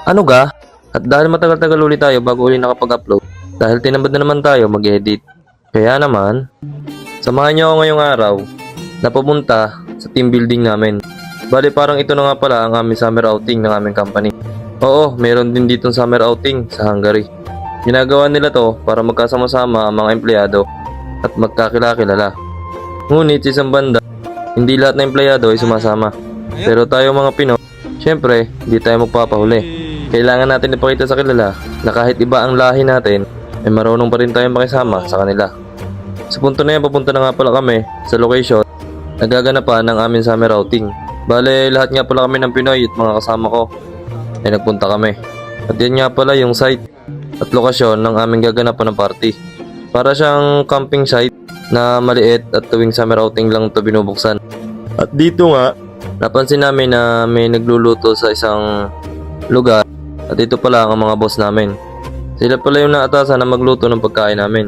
Ano ga? At dahil matagal-tagal ulit tayo bago uli nakapag-upload, dahil tinamad na naman tayo mag-edit. Kaya naman, samahan niyo ako ngayong araw na pumunta sa team building namin. Bali parang ito na nga pala ang aming summer outing ng aming company. Oo, meron din ditong summer outing sa Hungary. Ginagawa nila to para magkasama-sama ang mga empleyado at magkakilala. Ngunit sa isang banda, hindi lahat ng empleyado ay sumasama. Pero tayo mga Pinoy, syempre, hindi tayo magpapahuli. Kailangan natin ipakita sa kilala na kahit iba ang lahi natin, ay marunong pa rin tayo makisama sa kanila. Sa punto na yan, papunta na nga pala kami sa location na gaganapan ng aming summer outing. Bale, lahat nga pala kami ng Pinoy at mga kasama ko ay nagpunta kami. At yan nga pala yung site at lokasyon ng aming gaganapan ng party. Para siyang camping site na maliit at tuwing summer outing lang ito binubuksan. At dito nga, napansin namin na may nagluluto sa isang lugar at ito pala ang mga boss namin. Sila pala yung naatasan na magluto ng pagkain namin.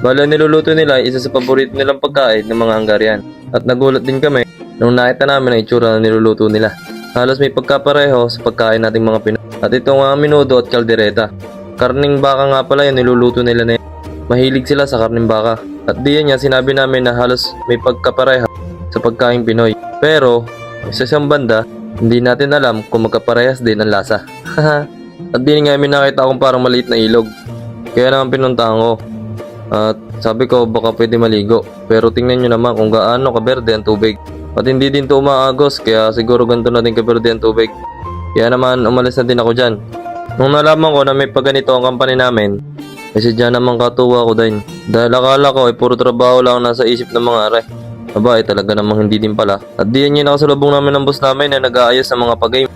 Bale, niluluto nila ay isa sa paborito nilang pagkain ng mga Hungarian. At nagulat din kami nung nakita namin ang itsura na niluluto nila. Halos may pagkapareho sa pagkain nating mga Pinoy. At ito nga minudo at kaldereta. Karning baka nga pala yung niluluto nila na yun. Mahilig sila sa karning baka. At diyan niya sinabi namin na halos may pagkapareho sa pagkain Pinoy. Pero, sa isang banda, hindi natin alam kung magkaparehas din ang lasa. At di nga may nakita akong parang maliit na ilog. Kaya naman pinuntahan ko. At sabi ko baka pwede maligo. Pero tingnan nyo naman kung gaano kaberde ang tubig. At hindi din to umaagos kaya siguro ganito na din kaberde ang tubig. Kaya naman umalis na din ako dyan. Nung nalaman ko na may paganito ang company namin, ay sadya naman katuwa ko din. Dahil akala ko ay puro trabaho lang nasa isip ng mga are. Aba ay talaga namang hindi din pala. At diyan yung nakasalubong namin ng boss namin na nag-aayos ng mga pag-game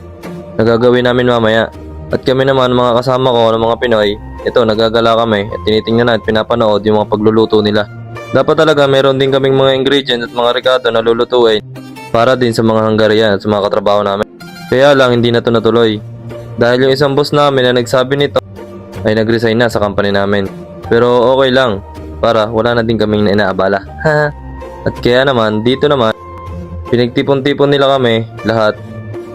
na gagawin namin mamaya. At kami naman mga kasama ko ng mga Pinoy, ito nagagala kami at tinitingnan at pinapanood yung mga pagluluto nila. Dapat talaga meron din kaming mga ingredients at mga rekado na lulutuin para din sa mga Hungarian at sa mga katrabaho namin. Kaya lang hindi na ito natuloy. Dahil yung isang boss namin na nagsabi nito ay nag-resign na sa company namin. Pero okay lang para wala na din kaming inaabala. At kaya naman dito naman pinagtipon-tipon nila kami lahat.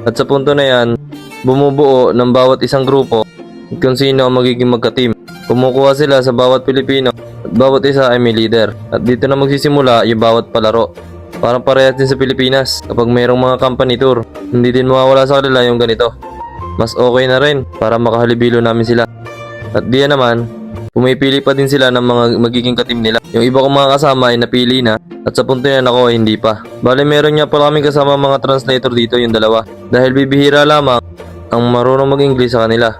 At sa punto na yan, bumubuo ng bawat isang grupo at kung sino ang magiging magka-team. Kumukuha sila sa bawat Pilipino at bawat isa ay may leader. At dito na magsisimula yung bawat palaro. Parang parehas din sa Pilipinas kapag mayroong mga company tour. Hindi din mawawala sa kanila yung ganito. Mas okay na rin para makahalibilo namin sila. At diyan naman, pumipili pa din sila ng mga magiging ka-team nila. Yung iba kong mga kasama ay napili na at sa punto yan ako ay hindi pa. Bale meron nga pala kami kasama mga translator dito yung dalawa. Dahil bibihira lamang ang marunong mag-English sa kanila.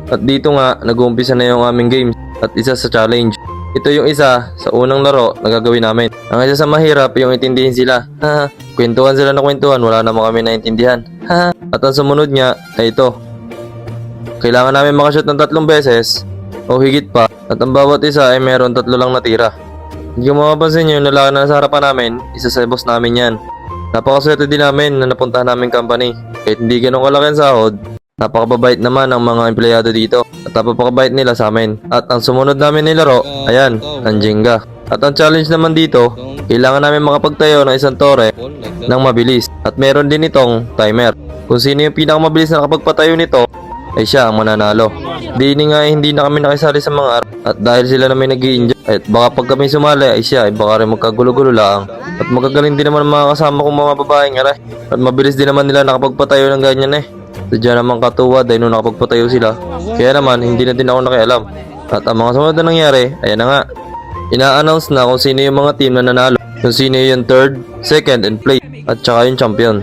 At dito nga, nag-uumpisa na yung aming games at isa sa challenge. Ito yung isa sa unang laro na gagawin namin. Ang isa sa mahirap yung intindihin sila. Kwentuhan sila na kwentuhan, wala naman kami naintindihan. At ang sumunod niya ay ito. Kailangan namin makashoot ng 3 beses o higit pa at ang bawat isa ay meron 3 lang natira. Hindi ko mapapansin yung lalaki na nasa harapan namin, isa sa boss namin yan. Napakaswerte din namin na napuntahan namin company. Kahit hindi ganun kalaki ang sahod, napakababait naman ang mga empleyado dito at napakabait nila sa amin. At ang sumunod namin nilaro, ayan, ang Jenga. At ang challenge naman dito, kailangan namin makapagtayo ng isang tore ng mabilis. At meron din itong timer. Kung sino yung pinakamabilis na nakapagpatayo nito, ay siya ang mananalo. Dini nga hindi na kami nakisali sa mga araw. At dahil sila na may nag-i-enjoy, at baka pag kami sumali ay siya ay baka rin magkagulo-gulo lang. At magagaling din naman ang mga kasama kong mga babaeng aray. At mabilis din naman nila nakapagpatayo ng ganyan eh. Sadya naman katuwa dahil nung nakapagpatayo sila. Kaya naman hindi na din ako nakialam. At ang mga sumunod na nangyari, ayan na nga. Ina-announce na kung sino yung mga team na nanalo. Kung sino yung third, second, and play. At saka yung champion.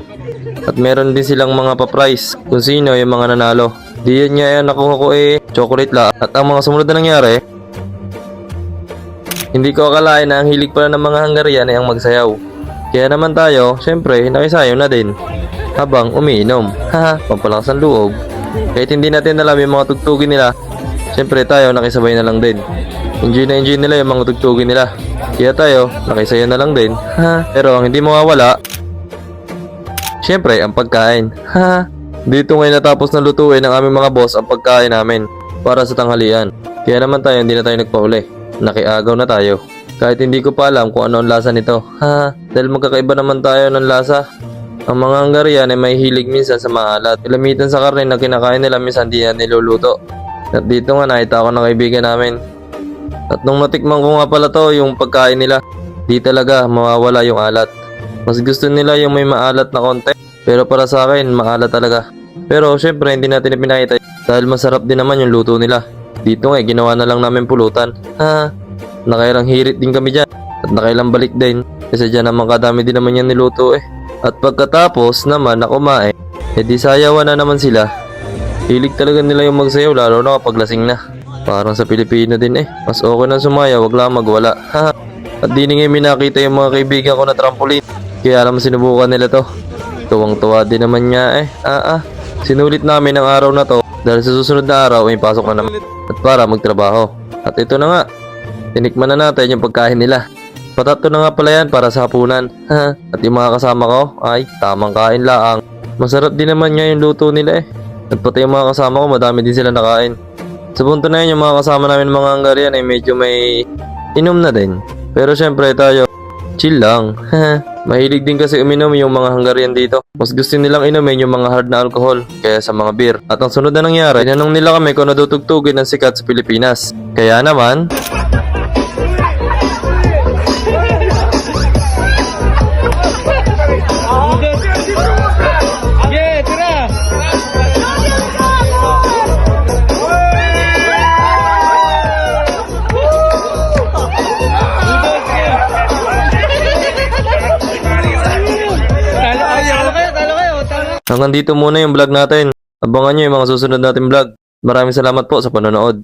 At meron din silang mga pa-prize kung sino yung mga nanalo. Diyan nga yan nakuha ko chocolate la. At ang mga sumunod na nangyari, hindi ko akalain na ang hilig pala ng mga Hungarian ay ang magsayaw. Kaya naman tayo, syempre, nakisayaw na din. Habang umiinom. Pampalakas ang loob. Kahit hindi natin alam yung mga tugtugin nila, syempre tayo nakisabay na lang din. Enjoy na enjoy nila yung mga tugtugin nila. Kaya tayo, nakisayaw na lang din. Pero ang hindi mawawala, syempre, ang pagkain. Dito ngayon natapos na lutuin ng aming mga boss ang pagkain namin para sa tanghalian. Kaya naman tayo hindi na tayo nagpahuli. Nakiagaw na tayo. Kahit hindi ko pa alam kung ano ang lasa nito. Dahil magkakaiba naman tayo ng lasa. Ang mga Hungarian ay may hilig minsan sa maalat. Ilamitan sa karne na kinakain nila minsan di na niluluto. At dito nga nakita ko ng kaibigan namin. At nung natikman ko nga pala to yung pagkain nila, di talaga mawawala yung alat. Mas gusto nila yung may maalat na konti. Pero para sa akin, maalat talaga. Pero syempre hindi natin ipinakita dahil masarap din naman yung luto nila. Dito nga ginawa na lang namin pulutan. Nakailang hirit din kami dyan. At nakailang balik din. Kasi dyan naman kadami din naman yan niluto eh. At pagkatapos naman na kumain, edi sayawan na naman sila. Hilig talaga nila yung magsayaw lalo na kapag lasing na. Parang sa Pilipino din eh. Mas okay na sumayaw, wag lang magwala. At di nga minakita yung mga kaibigan ko na trampoline. Kaya alam sinubukan nila to. Tuwang-tuwa din naman nga eh. Sinulit namin ang araw na to dahil sa susunod na araw ay pasok na naman at para magtrabaho. At ito na nga, tinikman na natin yung pagkain nila. Patato na nga pala yan para sa hapunan. At yung mga kasama ko ay tamang kain laang. Masarap din naman nga yung luto nila eh. At pati yung mga kasama ko madami din sila nakain. Sa punto na yun yung mga kasama namin mga Hungarian ay medyo may inom na din. Pero syempre tayo, chill lang. Mahilig din kasi uminom yung mga Hungarian dito. Mas gusto nilang inumin yung mga hard na alcohol kaya sa mga beer. At ang sunod na nangyari, tinanong nila kami kung nadutugtugin ng sikat sa Pilipinas. Kaya naman, hanggang dito muna yung vlog natin. Abangan nyo yung mga susunod natin vlog. Maraming salamat po sa panonood.